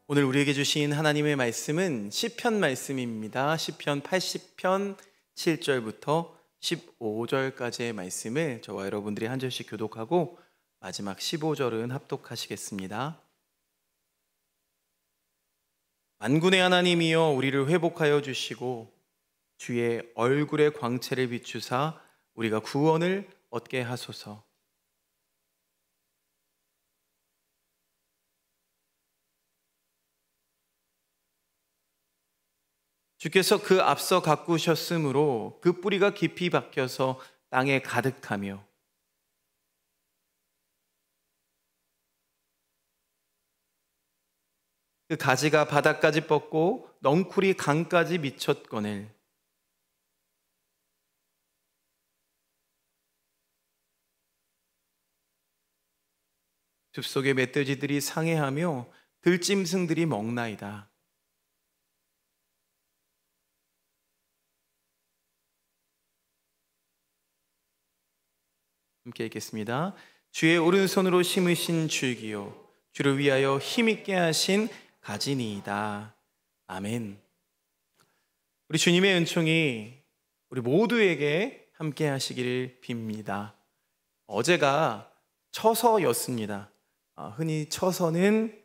오늘 우리에게 주신 하나님의 말씀은 시편 말씀입니다. 시편 80편 7절부터 15절까지의 말씀을 저와 여러분들이 한 절씩 교독하고 마지막 15절은 합독하시겠습니다. 만군의 하나님이여 우리를 회복하여 주시고 주의 얼굴의 광채를 비추사 우리가 구원을 얻게 하소서. 주께서 그 앞서 가꾸셨으므로 그 뿌리가 깊이 박혀서 땅에 가득하며 그 가지가 바닥까지 뻗고 넝쿨이 강까지 미쳤거늘. 숲속의 멧돼지들이 상해하며 들짐승들이 먹나이다. 함께 읽겠습니다. 주의 오른손으로 심으신 줄기요 주를 위하여 힘있게 하신 가지니이다. 아멘. 우리 주님의 은총이 우리 모두에게 함께 하시기를 빕니다. 어제가 처서였습니다. 흔히 처서는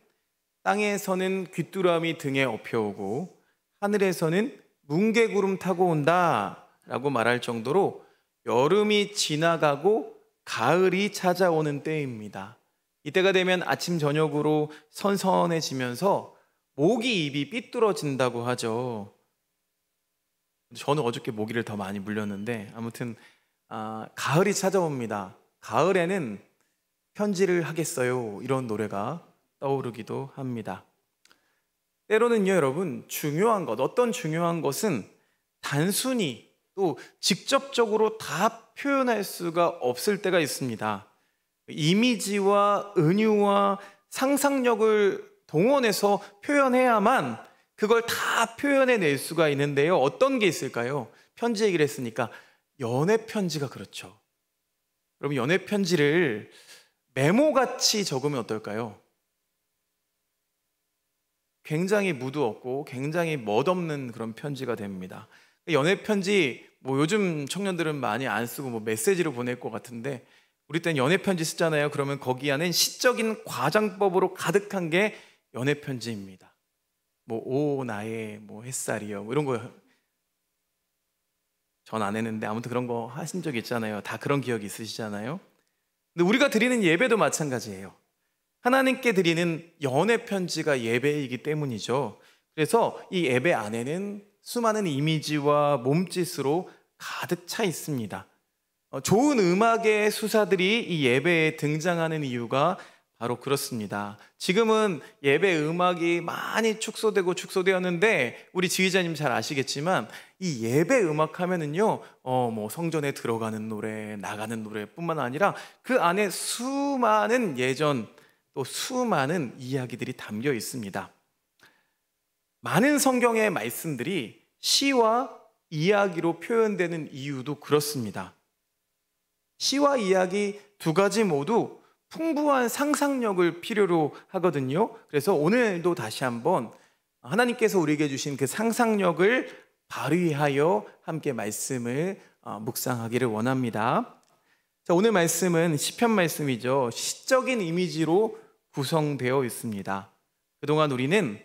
땅에서는 귀뚜라미 등에 업혀오고 하늘에서는 뭉게구름 타고 온다 라고 말할 정도로 여름이 지나가고 가을이 찾아오는 때입니다. 이때가 되면 아침 저녁으로 선선해지면서 모기 입이 삐뚤어진다고 하죠. 저는 어저께 모기를 더 많이 물렸는데 아무튼 가을이 찾아옵니다. 가을에는 편지를 하겠어요 이런 노래가 떠오르기도 합니다. 때로는요 여러분, 중요한 것, 어떤 중요한 것은 단순히 또 직접적으로 다 표현할 수가 없을 때가 있습니다. 이미지와 은유와 상상력을 동원해서 표현해야만 그걸 다 표현해낼 수가 있는데요. 어떤 게 있을까요? 편지 얘기를 했으니까 연애 편지가 그렇죠. 그럼 연애 편지를 메모같이 적으면 어떨까요? 굉장히 무드 없고 굉장히 멋없는 그런 편지가 됩니다. 연애 편지 요즘 청년들은 많이 안 쓰고 메시지로 보낼 것 같은데 우리 때는 연애 편지 쓰잖아요. 그러면 거기 안엔 시적인 과장법으로 가득한 게 연애 편지입니다. 오 나의 햇살이요 이런 거 전 안 했는데 아무튼 그런 거 하신 적 있잖아요. 다 그런 기억이 있으시잖아요. 근데 우리가 드리는 예배도 마찬가지예요. 하나님께 드리는 연애 편지가 예배이기 때문이죠. 그래서 이 예배 안에는 수많은 이미지와 몸짓으로 가득 차 있습니다. 좋은 음악의 수사들이 이 예배에 등장하는 이유가 바로 그렇습니다. 지금은 예배 음악이 많이 축소되었는데 우리 지휘자님 잘 아시겠지만 이 예배 음악 하면은요 성전에 들어가는 노래, 나가는 노래뿐만 아니라 그 안에 수많은 예전 또 수많은 이야기들이 담겨 있습니다. 많은 성경의 말씀들이 시와 이야기로 표현되는 이유도 그렇습니다. 시와 이야기 두 가지 모두 풍부한 상상력을 필요로 하거든요. 그래서 오늘도 다시 한번 하나님께서 우리에게 주신 그 상상력을 발휘하여 함께 말씀을 묵상하기를 원합니다. 자, 오늘 말씀은 시편 말씀이죠. 시적인 이미지로 구성되어 있습니다. 그동안 우리는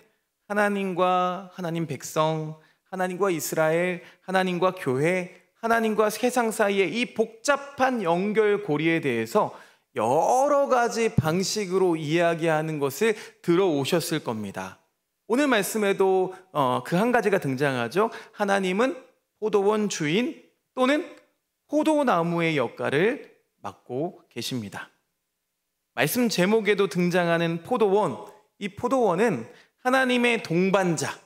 하나님과 하나님 백성, 하나님과 이스라엘, 하나님과 교회, 하나님과 세상 사이의 이 복잡한 연결고리에 대해서 여러 가지 방식으로 이야기하는 것을 들어오셨을 겁니다. 오늘 말씀에도 그 한 가지가 등장하죠. 하나님은 포도원 주인 또는 포도나무의 역할을 맡고 계십니다. 말씀 제목에도 등장하는 포도원, 이 포도원은 하나님의 동반자,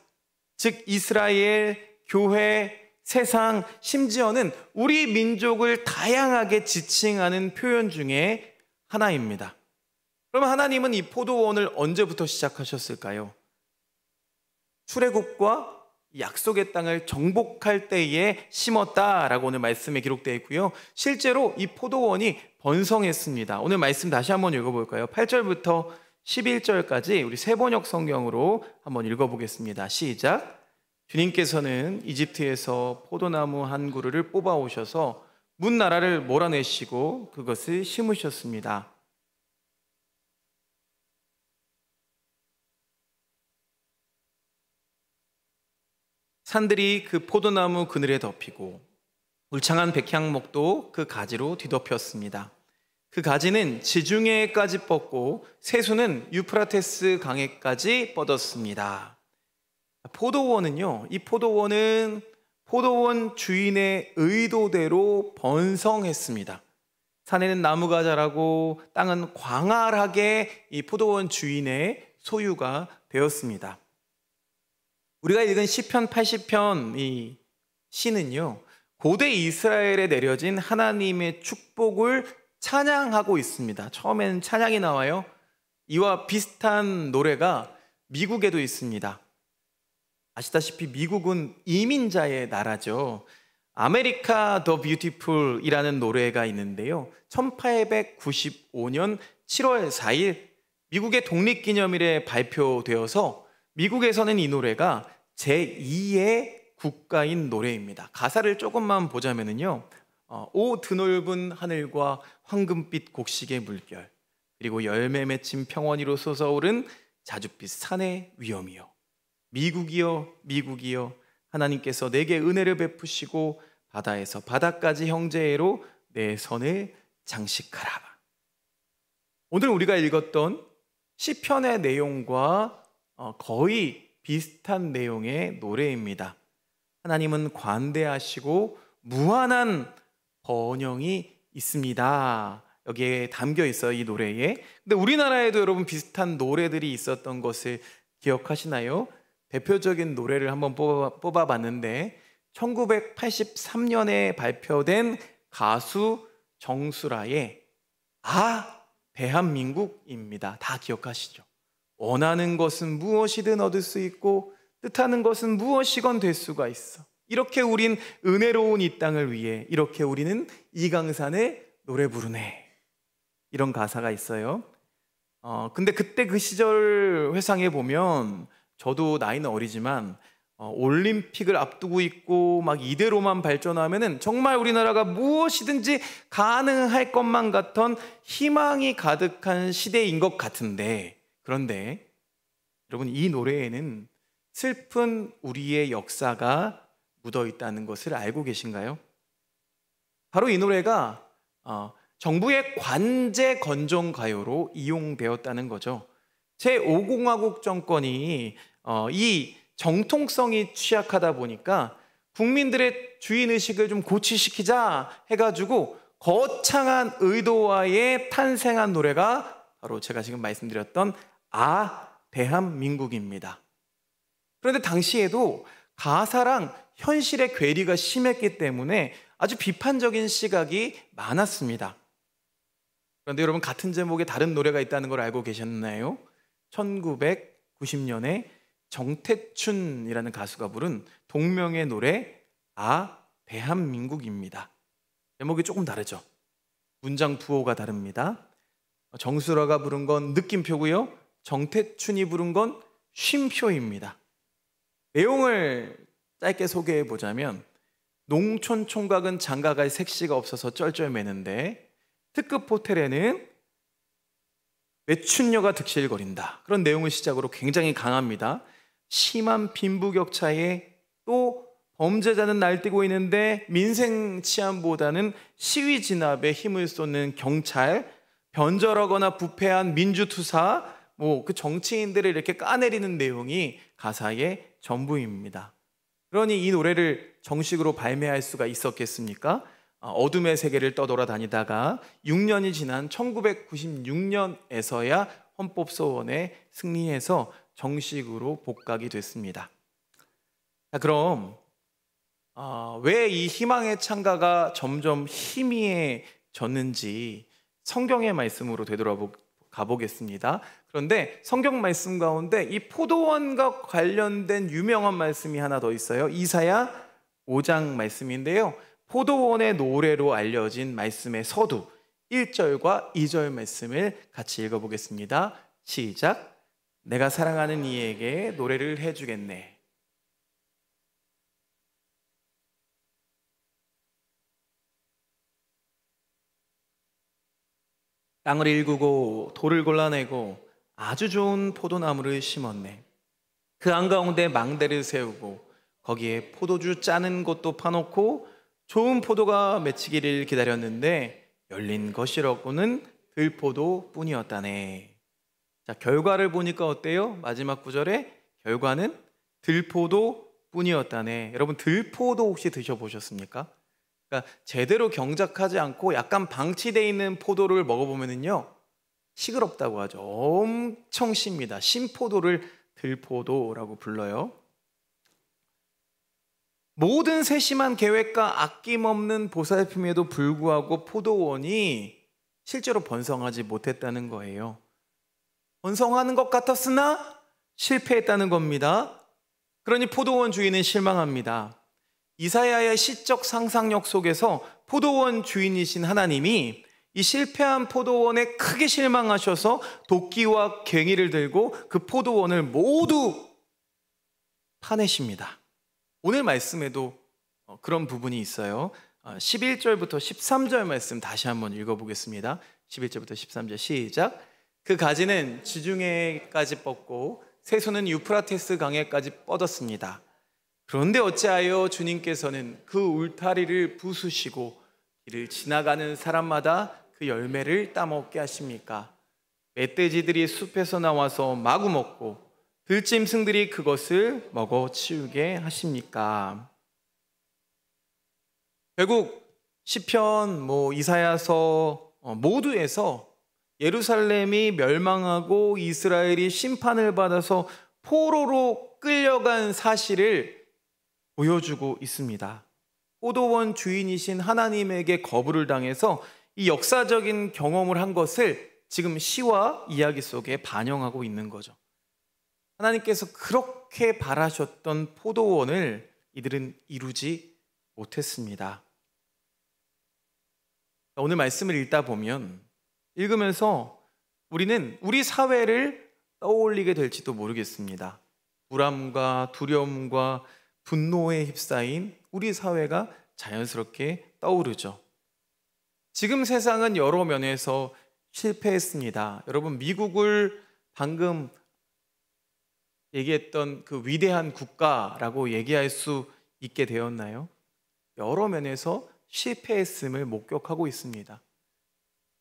즉 이스라엘, 교회, 세상, 심지어는 우리 민족을 다양하게 지칭하는 표현 중에 하나입니다. 그러면 하나님은 이 포도원을 언제부터 시작하셨을까요? 출애굽과 약속의 땅을 정복할 때에 심었다라고 오늘 말씀에 기록되어 있고요. 실제로 이 포도원이 번성했습니다. 오늘 말씀 다시 한번 읽어볼까요? 8절부터 11절까지 우리 세번역 성경으로 한번 읽어보겠습니다. 시작. 주님께서는 이집트에서 포도나무 한 그루를 뽑아 오셔서 문 나라를 몰아내시고 그것을 심으셨습니다. 산들이 그 포도나무 그늘에 덮이고 울창한 백향목도 그 가지로 뒤덮였습니다. 그 가지는 지중해까지 뻗고 세수는 유프라테스 강에까지 뻗었습니다. 포도원은요, 이 포도원은 포도원 주인의 의도대로 번성했습니다. 산에는 나무가 자라고 땅은 광활하게 이 포도원 주인의 소유가 되었습니다. 우리가 읽은 시편 80편 이 시는요, 고대 이스라엘에 내려진 하나님의 축복을 찬양하고 있습니다. 처음에는 찬양이 나와요. 이와 비슷한 노래가 미국에도 있습니다. 아시다시피 미국은 이민자의 나라죠. 아메리카 더 뷰티풀이라는 노래가 있는데요. 1895년 7월 4일 미국의 독립기념일에 발표되어서 미국에서는 이 노래가 제2의 국가인 노래입니다. 가사를 조금만 보자면요. 오 드넓은 하늘과 황금빛 곡식의 물결, 그리고 열매 맺힌 평원이로 솟아오른 자줏빛 산의 위엄이여, 미국이여 미국이여, 하나님께서 내게 은혜를 베푸시고 바다에서 바다까지 형제애로 내 선을 장식하라. 오늘 우리가 읽었던 시편의 내용과 거의 비슷한 내용의 노래입니다. 하나님은 관대하시고 무한한 번영이 있습니다. 여기에 담겨 있어요, 이 노래에. 근데 우리나라에도 여러분 비슷한 노래들이 있었던 것을 기억하시나요? 대표적인 노래를 한번 뽑아봤는데 1983년에 발표된 가수 정수라의 대한민국입니다. 다 기억하시죠? 원하는 것은 무엇이든 얻을 수 있고 뜻하는 것은 무엇이건 될 수가 있어. 이렇게 우린 은혜로운 이 땅을 위해, 이렇게 우리는 이강산에 노래 부르네. 이런 가사가 있어요. 근데 그때 그 시절 회상해 보면 저도 나이는 어리지만 올림픽을 앞두고 있고 막 이대로만 발전하면은 정말 우리나라가 무엇이든지 가능할 것만 같던 희망이 가득한 시대인 것 같은데, 그런데 여러분, 이 노래에는 슬픈 우리의 역사가 묻어 있다는 것을 알고 계신가요? 바로 이 노래가 정부의 관제 건정 가요로 이용되었다는 거죠. 제5공화국 정권이 이 정통성이 취약하다 보니까 국민들의 주인의식을 좀 고취시키자 해가지고 거창한 의도와의 탄생한 노래가 바로 제가 지금 말씀드렸던 대한민국입니다. 그런데 당시에도 가사랑 현실의 괴리가 심했기 때문에 아주 비판적인 시각이 많았습니다. 그런데 여러분, 같은 제목의 다른 노래가 있다는 걸 알고 계셨나요? 1990년에 정태춘이라는 가수가 부른 동명의 노래 대한민국입니다. 제목이 조금 다르죠. 문장 부호가 다릅니다. 정수라가 부른 건 느낌표고요, 정태춘이 부른 건 쉼표입니다. 내용을 짧게 소개해 보자면, 농촌 총각은 장가갈 색시가 없어서 쩔쩔매는데 특급 호텔에는 매춘녀가 득실거린다. 그런 내용을 시작으로 굉장히 강합니다. 심한 빈부격차에 또 범죄자는 날뛰고 있는데 민생 치안보다는 시위 진압에 힘을 쏟는 경찰, 변절하거나 부패한 민주투사, 그 정치인들을 이렇게 까내리는 내용이 가사의 전부입니다. 그러니 이 노래를 정식으로 발매할 수가 있었겠습니까? 어둠의 세계를 떠돌아다니다가 6년이 지난 1996년에서야 헌법소원에 승리해서 정식으로 복각이 됐습니다. 그럼 왜 이 희망의 창가가 점점 희미해졌는지 성경의 말씀으로 되돌아가 보겠습니다. 그런데 성경 말씀 가운데 이 포도원과 관련된 유명한 말씀이 하나 더 있어요. 이사야 5장 말씀인데요, 포도원의 노래로 알려진 말씀의 서두 1절과 2절 말씀을 같이 읽어보겠습니다. 시작. 내가 사랑하는 이에게 노래를 해주겠네. 땅을 일구고 돌을 골라내고 아주 좋은 포도나무를 심었네. 그 한가운데 망대를 세우고 거기에 포도주 짜는 곳도 파놓고 좋은 포도가 맺히기를 기다렸는데 열린 것이었고는 들포도뿐이었다네. 자, 결과를 보니까 어때요? 마지막 구절에 결과는 들포도뿐이었다네. 여러분, 들포도 혹시 드셔보셨습니까? 그러니까 제대로 경작하지 않고 약간 방치되어 있는 포도를 먹어보면요 시끄럽다고 하죠. 엄청 씁니다. 신포도를 들포도라고 불러요. 모든 세심한 계획과 아낌없는 보살핌에도 불구하고 포도원이 실제로 번성하지 못했다는 거예요. 번성하는 것 같았으나 실패했다는 겁니다. 그러니 포도원 주인은 실망합니다. 이사야의 시적 상상력 속에서 포도원 주인이신 하나님이 이 실패한 포도원에 크게 실망하셔서 도끼와 괭이를 들고 그 포도원을 모두 파내십니다. 오늘 말씀에도 그런 부분이 있어요. 11절부터 13절 말씀 다시 한번 읽어보겠습니다. 11절부터 13절 시작. 그 가지는 지중해까지 뻗고 새소는 유프라테스 강에까지 뻗었습니다. 그런데 어찌하여 주님께서는 그 울타리를 부수시고 이를 지나가는 사람마다 그 열매를 따먹게 하십니까? 멧돼지들이 숲에서 나와서 마구 먹고 들짐승들이 그것을 먹어 치우게 하십니까? 결국 시편, 이사야서 모두에서 예루살렘이 멸망하고 이스라엘이 심판을 받아서 포로로 끌려간 사실을 보여주고 있습니다. 포도원 주인이신 하나님에게 거부를 당해서 이 역사적인 경험을 한 것을 지금 시와 이야기 속에 반영하고 있는 거죠. 하나님께서 그렇게 바라셨던 포도원을 이들은 이루지 못했습니다. 오늘 말씀을 읽다 보면, 읽으면서 우리는 우리 사회를 떠올리게 될지도 모르겠습니다. 불안과 두려움과 분노에 휩싸인 우리 사회가 자연스럽게 떠오르죠. 지금 세상은 여러 면에서 실패했습니다. 여러분, 미국을 방금 얘기했던 그 위대한 국가라고 얘기할 수 있게 되었나요? 여러 면에서 실패했음을 목격하고 있습니다.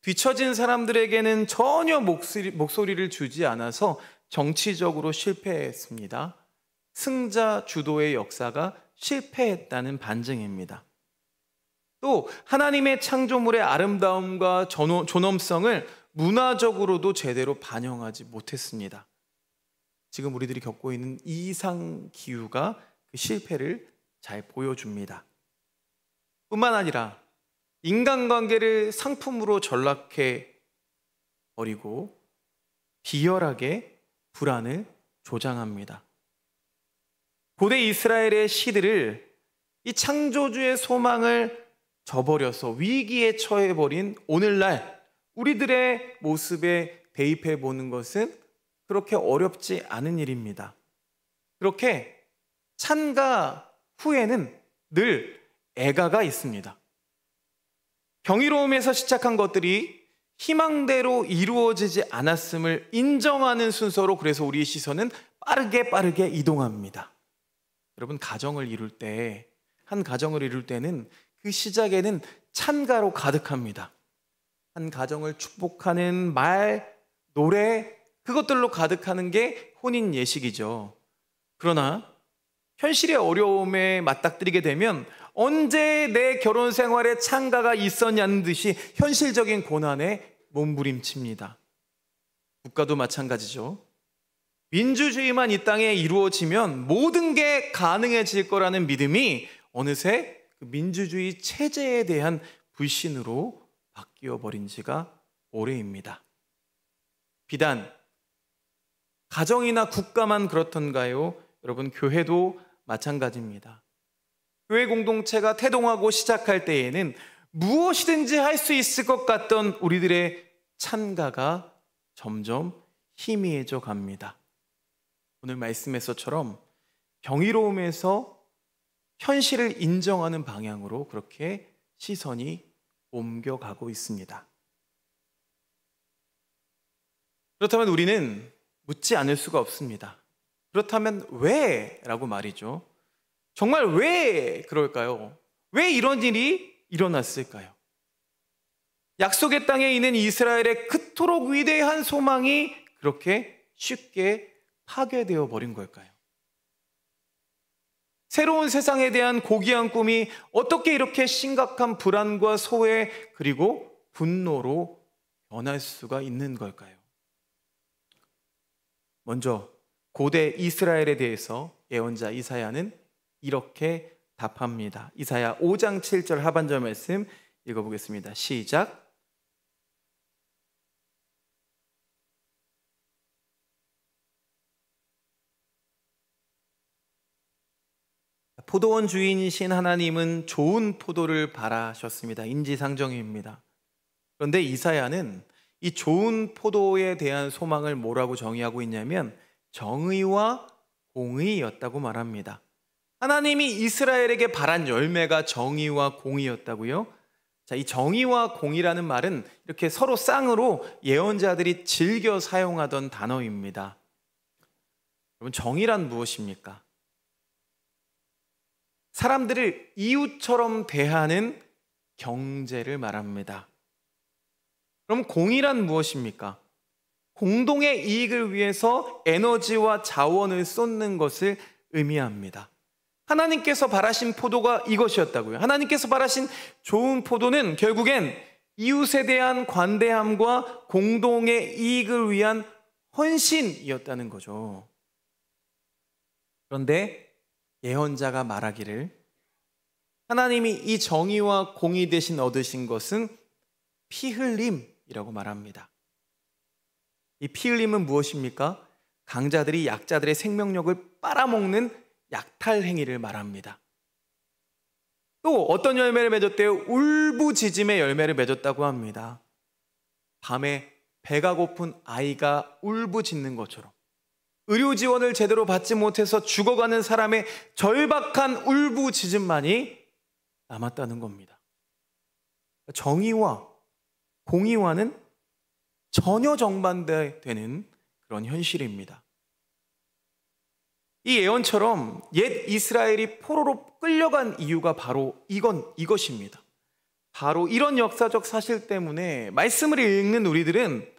뒤처진 사람들에게는 전혀 목소리를 주지 않아서 정치적으로 실패했습니다. 승자 주도의 역사가 실패했다는 반증입니다. 또 하나님의 창조물의 아름다움과 존엄성을 문화적으로도 제대로 반영하지 못했습니다. 지금 우리들이 겪고 있는 이상 기후가 그 실패를 잘 보여줍니다. 뿐만 아니라 인간관계를 상품으로 전락해 버리고 비열하게 불안을 조장합니다. 고대 이스라엘의 시들을 이 창조주의 소망을 저버려서 위기에 처해버린 오늘날 우리들의 모습에 대입해 보는 것은 그렇게 어렵지 않은 일입니다. 그렇게 찬가 후에는 늘 애가가 있습니다. 경이로움에서 시작한 것들이 희망대로 이루어지지 않았음을 인정하는 순서로, 그래서 우리의 시선은 빠르게 이동합니다. 여러분, 가정을 이룰 때, 한 가정을 이룰 때는 그 시작에는 찬가로 가득합니다. 한 가정을 축복하는 말, 노래, 그것들로 가득하는 게 혼인 예식이죠. 그러나 현실의 어려움에 맞닥뜨리게 되면 언제 내 결혼 생활에 찬가가 있었냐는 듯이 현실적인 고난에 몸부림칩니다. 국가도 마찬가지죠. 민주주의만 이 땅에 이루어지면 모든 게 가능해질 거라는 믿음이 어느새 그 민주주의 체제에 대한 불신으로 바뀌어 버린 지가 오래입니다. 비단 가정이나 국가만 그렇던가요? 여러분, 교회도 마찬가지입니다. 교회 공동체가 태동하고 시작할 때에는 무엇이든지 할 수 있을 것 같던 우리들의 찬가가 점점 희미해져 갑니다. 오늘 말씀에서처럼 경이로움에서 현실을 인정하는 방향으로 그렇게 시선이 옮겨가고 있습니다. 그렇다면 우리는 묻지 않을 수가 없습니다. 그렇다면 왜? 라고 말이죠. 정말 왜 그럴까요? 왜 이런 일이 일어났을까요? 약속의 땅에 있는 이스라엘의 그토록 위대한 소망이 그렇게 쉽게 파괴되어 버린 걸까요? 새로운 세상에 대한 고귀한 꿈이 어떻게 이렇게 심각한 불안과 소외 그리고 분노로 변할 수가 있는 걸까요? 먼저 고대 이스라엘에 대해서 예언자 이사야는 이렇게 답합니다. 이사야 5장 7절 하반절 말씀 읽어보겠습니다. 시작. 포도원 주인이신 하나님은 좋은 포도를 바라셨습니다. 인지상정입니다. 그런데 이사야는 이 좋은 포도에 대한 소망을 뭐라고 정의하고 있냐면 정의와 공의였다고 말합니다. 하나님이 이스라엘에게 바란 열매가 정의와 공의였다고요? 자, 이 정의와 공의라는 말은 이렇게 서로 쌍으로 예언자들이 즐겨 사용하던 단어입니다. 여러분, 정의란 무엇입니까? 사람들을 이웃처럼 대하는 경제를 말합니다. 그럼 공의란 무엇입니까? 공동의 이익을 위해서 에너지와 자원을 쏟는 것을 의미합니다. 하나님께서 바라신 포도가 이것이었다고요. 하나님께서 바라신 좋은 포도는 결국엔 이웃에 대한 관대함과 공동의 이익을 위한 헌신이었다는 거죠. 그런데 예언자가 말하기를 하나님이 이 정의와 공의 대신 얻으신 것은 피 흘림이라고 말합니다. 이 피 흘림은 무엇입니까? 강자들이 약자들의 생명력을 빨아먹는 약탈 행위를 말합니다. 또 어떤 열매를 맺었대요? 울부짖음의 열매를 맺었다고 합니다. 밤에 배가 고픈 아이가 울부짖는 것처럼 의료 지원을 제대로 받지 못해서 죽어가는 사람의 절박한 울부짖음만이 남았다는 겁니다. 정의와 공의와는 전혀 정반대되는 그런 현실입니다. 이 예언처럼 옛 이스라엘이 포로로 끌려간 이유가 바로 이것입니다. 바로 이런 역사적 사실 때문에 말씀을 읽는 우리들은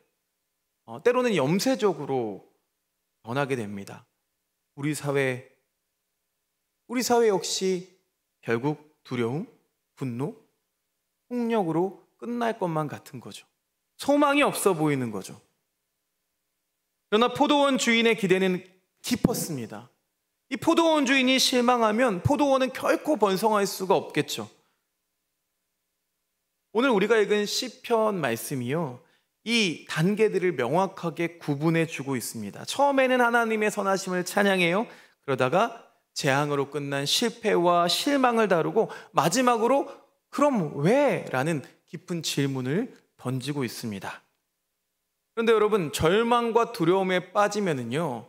때로는 염세적으로 변하게 됩니다. 우리 사회 역시 결국 두려움, 분노, 폭력으로 끝날 것만 같은 거죠. 소망이 없어 보이는 거죠. 그러나 포도원 주인의 기대는 깊었습니다. 이 포도원 주인이 실망하면 포도원은 결코 번성할 수가 없겠죠. 오늘 우리가 읽은 시편 말씀이요, 이 단계들을 명확하게 구분해 주고 있습니다. 처음에는 하나님의 선하심을 찬양해요. 그러다가 재앙으로 끝난 실패와 실망을 다루고 마지막으로 그럼 왜? 라는 깊은 질문을 던지고 있습니다. 그런데 여러분, 절망과 두려움에 빠지면은요,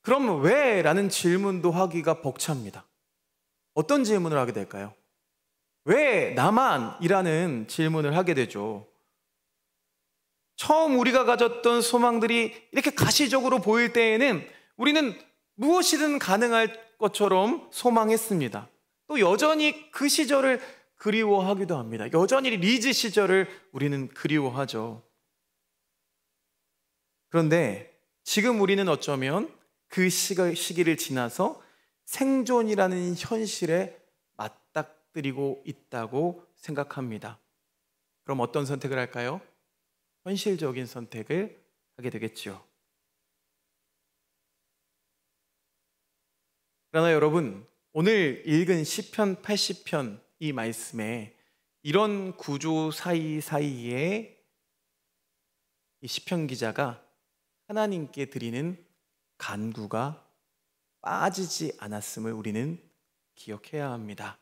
그럼 왜? 라는 질문도 하기가 벅찹니다. 어떤 질문을 하게 될까요? 왜 나만? 이라는 질문을 하게 되죠. 처음 우리가 가졌던 소망들이 이렇게 가시적으로 보일 때에는 우리는 무엇이든 가능할 것처럼 소망했습니다. 또 여전히 그 시절을 그리워하기도 합니다. 여전히 리즈 시절을 우리는 그리워하죠. 그런데 지금 우리는 어쩌면 그 시기를 지나서 생존이라는 현실에 맞닥뜨리고 있다고 생각합니다. 그럼 어떤 선택을 할까요? 현실적인 선택을 하게 되겠죠. 그러나 여러분, 오늘 읽은 시편 80편 이 말씀에 이런 구조 사이사이에 이 시편 기자가 하나님께 드리는 간구가 빠지지 않았음을 우리는 기억해야 합니다.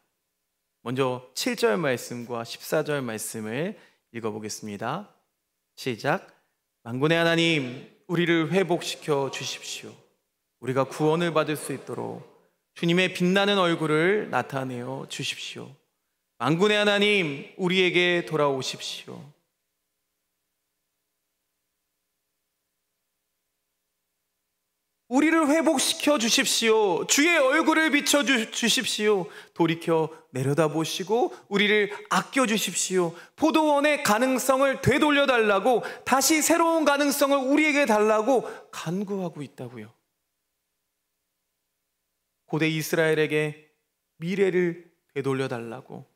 먼저 7절 말씀과 14절 말씀을 읽어보겠습니다. 시작. 만군의 하나님, 우리를 회복시켜 주십시오. 우리가 구원을 받을 수 있도록 주님의 빛나는 얼굴을 나타내어 주십시오. 만군의 하나님, 우리에게 돌아오십시오. 우리를 회복시켜 주십시오. 주의 얼굴을 비춰 주십시오. 돌이켜 내려다보시고 우리를 아껴 주십시오. 포도원의 가능성을 되돌려 달라고, 다시 새로운 가능성을 우리에게 달라고 간구하고 있다고요. 고대 이스라엘에게 미래를 되돌려 달라고,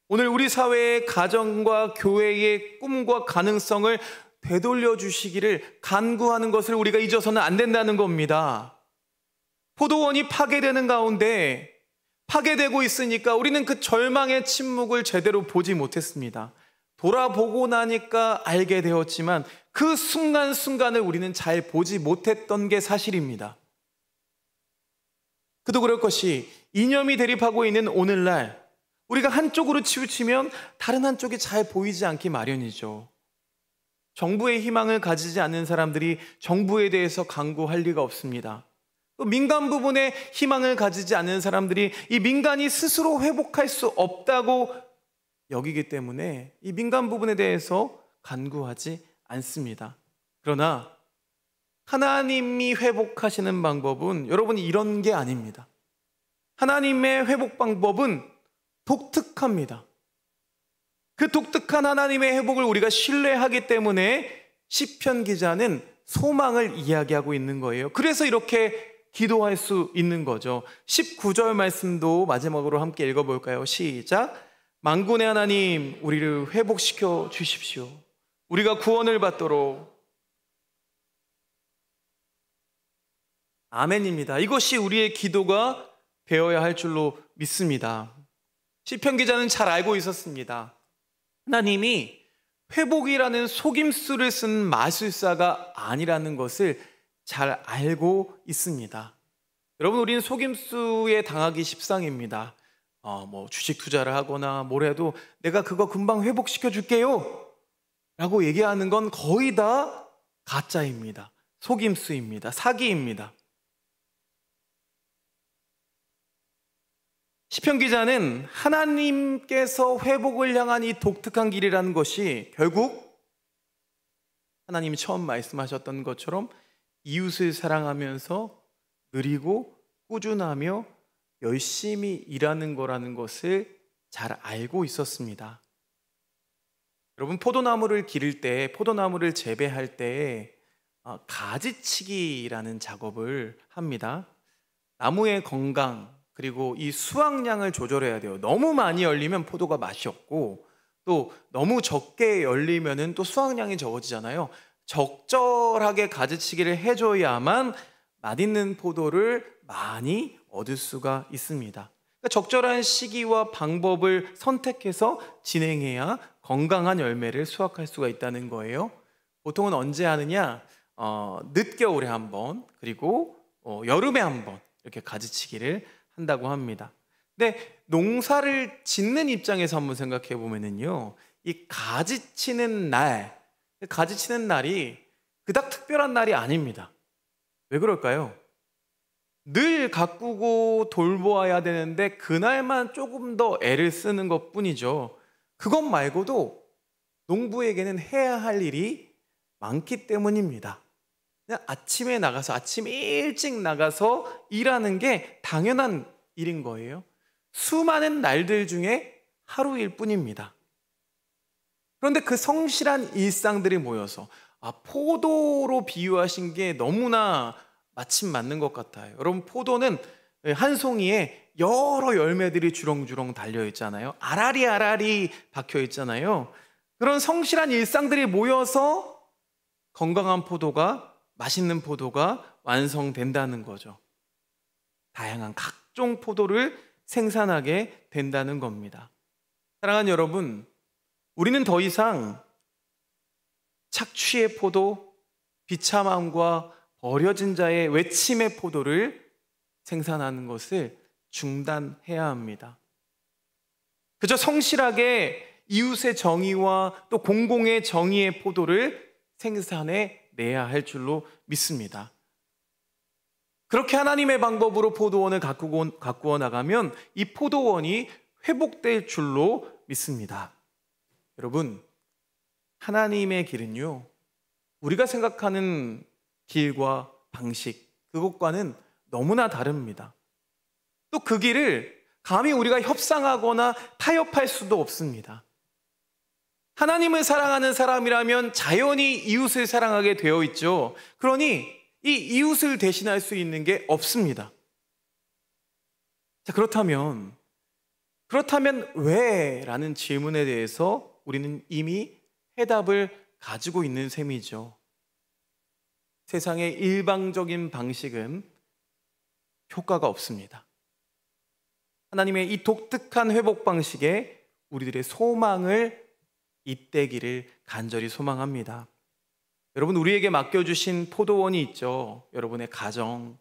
오늘 우리 사회의 가정과 교회의 꿈과 가능성을 되돌려 주시기를 간구하는 것을 우리가 잊어서는 안 된다는 겁니다. 포도원이 파괴되는 가운데 파괴되고 있으니까 우리는 그 절망의 침묵을 제대로 보지 못했습니다. 돌아보고 나니까 알게 되었지만 그 순간순간을 우리는 잘 보지 못했던 게 사실입니다. 그도 그럴 것이, 이념이 대립하고 있는 오늘날 우리가 한쪽으로 치우치면 다른 한쪽이 잘 보이지 않기 마련이죠. 정부의 희망을 가지지 않는 사람들이 정부에 대해서 강구할 리가 없습니다. 또 민간 부분에 희망을 가지지 않는 사람들이 이 민간이 스스로 회복할 수 없다고 여기기 때문에 이 민간 부분에 대해서 간구하지 않습니다. 그러나 하나님이 회복하시는 방법은 여러분 이런 게 아닙니다. 하나님의 회복 방법은 독특합니다. 그 독특한 하나님의 회복을 우리가 신뢰하기 때문에 시편 기자는 소망을 이야기하고 있는 거예요. 그래서 이렇게 기도할 수 있는 거죠. 19절 말씀도 마지막으로 함께 읽어볼까요? 시작. 만군의 하나님, 우리를 회복시켜 주십시오. 우리가 구원을 받도록. 아멘입니다. 이것이 우리의 기도가 되어야 할 줄로 믿습니다. 시편 기자는 잘 알고 있었습니다. 하나님이 회복이라는 속임수를 쓴 마술사가 아니라는 것을 잘 알고 있습니다. 여러분, 우리는 속임수에 당하기 십상입니다. 주식 투자를 하거나 뭘 해도 내가 그거 금방 회복시켜 줄게요 라고 얘기하는 건 거의 다 가짜입니다. 속임수입니다. 사기입니다. 시편 기자는 하나님께서 회복을 향한 이 독특한 길이라는 것이 결국 하나님이 처음 말씀하셨던 것처럼 이웃을 사랑하면서 느리고 꾸준하며 열심히 일하는 거라는 것을 잘 알고 있었습니다. 여러분, 포도나무를 기를 때, 포도나무를 재배할 때 가지치기라는 작업을 합니다. 나무의 건강, 그리고 이 수확량을 조절해야 돼요. 너무 많이 열리면 포도가 맛이 없고, 또 너무 적게 열리면 또 수확량이 적어지잖아요. 적절하게 가지치기를 해줘야만 맛있는 포도를 많이 얻을 수가 있습니다. 그러니까 적절한 시기와 방법을 선택해서 진행해야 건강한 열매를 수확할 수가 있다는 거예요. 보통은 언제 하느냐? 늦겨울에 한 번, 그리고 여름에 한 번 이렇게 가지치기를 한다고 합니다. 근데 농사를 짓는 입장에서 한번 생각해 보면은요, 이 가지치는 날이 그닥 특별한 날이 아닙니다. 왜 그럴까요? 늘 가꾸고 돌보아야 되는데 그날만 조금 더 애를 쓰는 것 뿐이죠. 그것 말고도 농부에게는 해야 할 일이 많기 때문입니다. 그냥 아침 일찍 나가서 일하는 게 당연한 일인 거예요. 수많은 날들 중에 하루일 뿐입니다. 그런데 그 성실한 일상들이 모여서 포도로 비유하신 게 너무나 마침 맞는 것 같아요. 여러분, 포도는 한 송이에 여러 열매들이 주렁주렁 달려 있잖아요. 알알이 박혀 있잖아요. 그런 성실한 일상들이 모여서 건강한 포도가, 맛있는 포도가 완성된다는 거죠. 다양한 각종 포도를 생산하게 된다는 겁니다. 사랑하는 여러분, 우리는 더 이상 착취의 포도, 비참함과 버려진 자의 외침의 포도를 생산하는 것을 중단해야 합니다. 그저 성실하게 이웃의 정의와 또 공공의 정의의 포도를 생산해 내야 할 줄로 믿습니다. 그렇게 하나님의 방법으로 포도원을 가꾸어 나가면 이 포도원이 회복될 줄로 믿습니다. 여러분, 하나님의 길은요, 우리가 생각하는 길과 방식, 그것과는 너무나 다릅니다. 또 그 길을 감히 우리가 협상하거나 타협할 수도 없습니다. 하나님을 사랑하는 사람이라면 자연히 이웃을 사랑하게 되어 있죠. 그러니 이 이웃을 대신할 수 있는 게 없습니다. 자, 그렇다면 왜? 라는 질문에 대해서 우리는 이미 해답을 가지고 있는 셈이죠. 세상의 일방적인 방식은 효과가 없습니다. 하나님의 이 독특한 회복 방식에 우리들의 소망을 잇대기를 간절히 소망합니다. 여러분, 우리에게 맡겨주신 포도원이 있죠. 여러분의 가정,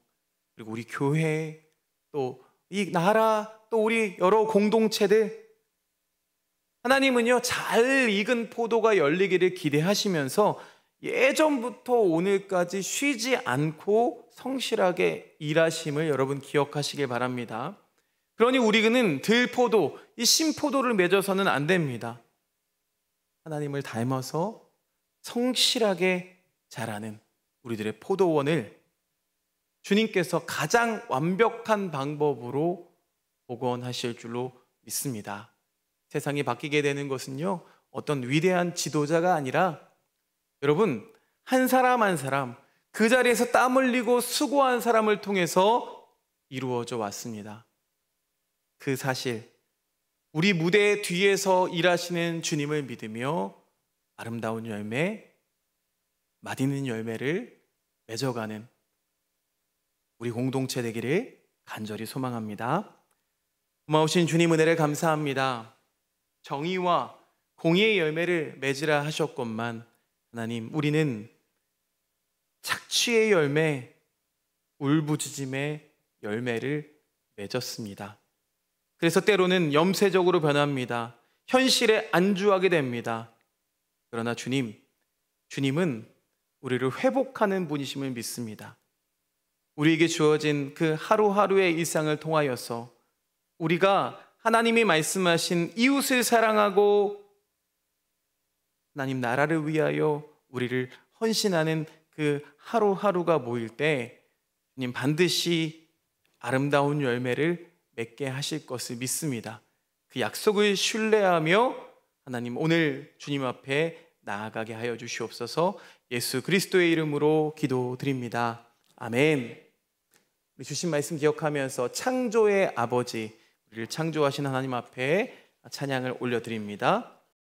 그리고 우리 교회, 또 이 나라, 또 우리 여러 공동체들. 하나님은요, 잘 익은 포도가 열리기를 기대하시면서 예전부터 오늘까지 쉬지 않고 성실하게 일하심을 여러분 기억하시길 바랍니다. 그러니 우리는 들포도, 이 신포도를 맺어서는 안 됩니다. 하나님을 닮아서 성실하게 자라는 우리들의 포도원을 주님께서 가장 완벽한 방법으로 복원하실 줄로 믿습니다. 세상이 바뀌게 되는 것은요, 어떤 위대한 지도자가 아니라 여러분, 한 사람 한 사람, 그 자리에서 땀 흘리고 수고한 사람을 통해서 이루어져 왔습니다. 그 사실, 우리 무대 뒤에서 일하시는 주님을 믿으며 아름다운 열매, 맛있는 열매를 맺어가는 우리 공동체 되기를 간절히 소망합니다. 고마우신 주님 은혜를 감사합니다. 정의와 공의의 열매를 맺으라 하셨건만 하나님, 우리는 착취의 열매, 울부짖음의 열매를 맺었습니다. 그래서 때로는 염세적으로 변합니다. 현실에 안주하게 됩니다. 그러나 주님은 우리를 회복하는 분이심을 믿습니다. 우리에게 주어진 그 하루하루의 일상을 통하여서 우리가 하나님이 말씀하신 이웃을 사랑하고 하나님 나라를 위하여 우리를 헌신하는 그 하루하루가 모일 때 주님 반드시 아름다운 열매를 맺게 하실 것을 믿습니다. 그 약속을 신뢰하며 하나님 오늘 주님 앞에 나아가게 하여 주시옵소서. 예수 그리스도의 이름으로 기도드립니다. 아멘. 우리 주신 말씀 기억하면서 창조의 아버지, 우리를 창조하신 하나님 앞에 찬양을 올려드립니다.